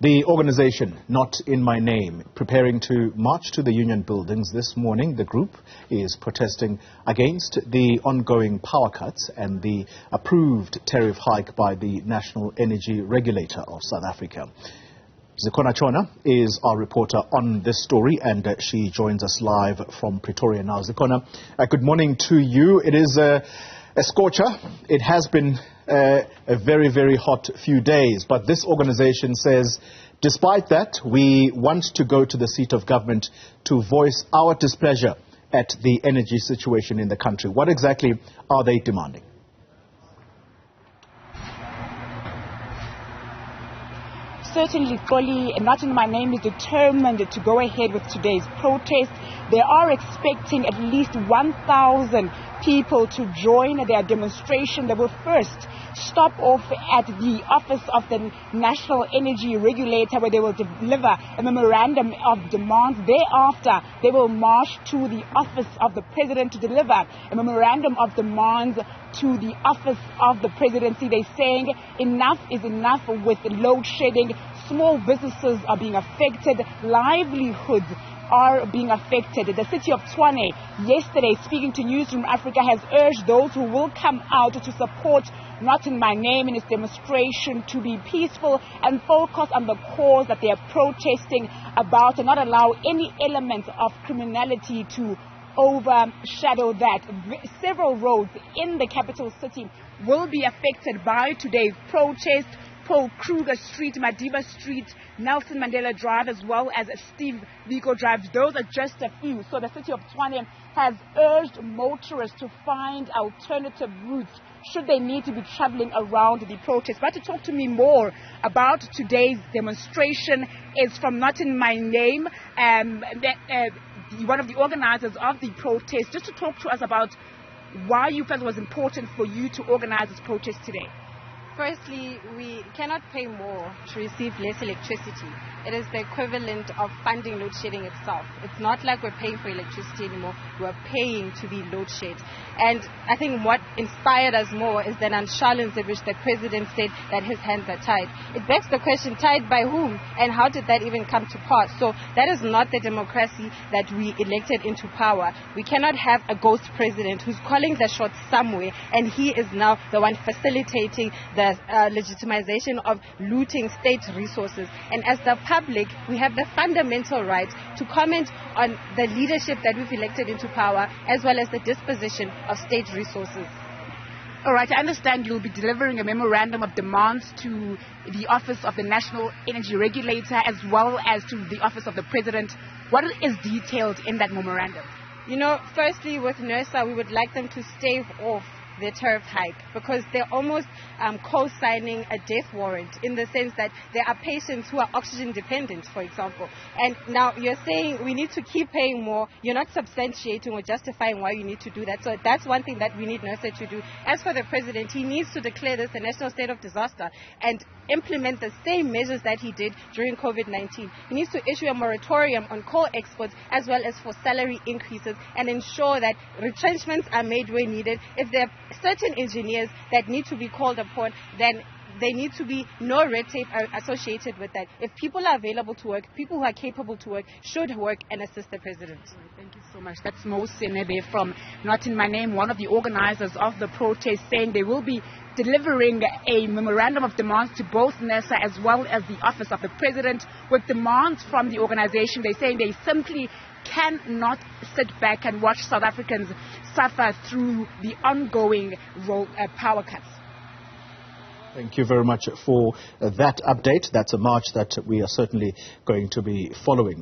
The organization, Not In My Name, preparing to march to the union buildings this morning. The group is protesting against the ongoing power cuts and the approved tariff hike by the National Energy Regulator of South Africa. Zikhona Tshona is our reporter on this story, and she joins us live from Pretoria now. Zikhona, good morning to you. It is a scorcher. It has been a very, very hot few days, but this organization says, despite that, we want to go to the seat of government to voice our displeasure at the energy situation in the country. What exactly are they demanding? Certainly, Koli, Not In My Name is determined to go ahead with today's protest. They are expecting at least 1,000 people to join their demonstration. They will first stop off at the office of the National Energy Regulator, where they will deliver a memorandum of demands. Thereafter, they will march to the office of the President to deliver a memorandum of demands to the office of the Presidency. They're saying enough is enough with load shedding. Small businesses are being affected. Livelihoods are being affected. The city of Tshona, yesterday, speaking to Newzroom Afrika, has urged those who will come out to support Not In My Name in its demonstration to be peaceful and focus on the cause that they are protesting about, and not allow any element of criminality to overshadow that. Several roads in the capital city will be affected by today's protest. Paul Kruger Street, Madiba Street, Nelson Mandela Drive, as well as Steve Biko Drive. Those are just a few. So the city of Tshona has urged motorists to find alternative routes should they need to be traveling around the protest. But to talk to me more about today's demonstration is from Not In My Name, one of the organizers of the protest, just to talk to us about why you felt it was important for you to organize this protest today. Firstly, we cannot pay more to receive less electricity. It is the equivalent of funding load shedding itself. It's not like we're paying for electricity anymore. We're paying to be load shed. And I think what inspired us more is the nonchalance in which the president said that his hands are tied. It begs the question, tied by whom? And how did that even come to pass? So that is not the democracy that we elected into power. We cannot have a ghost president who's calling the shots somewhere, and he is now the one facilitating the legitimization of looting state resources. And as the public, we have the fundamental right to comment on the leadership that we've elected into power, as well as the disposition of state resources. All right, I understand you'll be delivering a memorandum of demands to the office of the National Energy Regulator, as well as to the office of the President. What is detailed in that memorandum? You know, firstly, with NERSA, we would like them to stave off the tariff hike, because they're almost co-signing a death warrant, in the sense that there are patients who are oxygen dependent, for example. And now you're saying we need to keep paying more. You're not substantiating or justifying why you need to do that. So that's one thing that we need NERSA to do. As for the president, he needs to declare this a national state of disaster and implement the same measures that he did during COVID-19. He needs to issue a moratorium on coal exports, as well as for salary increases, and ensure that retrenchments are made where needed. If there are certain engineers that need to be called upon, then there need to be no red tape associated with that. If people are available to work, people who are capable to work should work and assist the president. Thank you so much. That's Mo Senebe from Not In My Name, one of the organizers of the protest, saying they will be delivering a memorandum of demands to both NERSA as well as the office of the President, with demands from the organization. They're saying they simply cannot sit back and watch South Africans suffer through the ongoing power cuts. Thank you very much for that update. That's a march that we are certainly going to be following.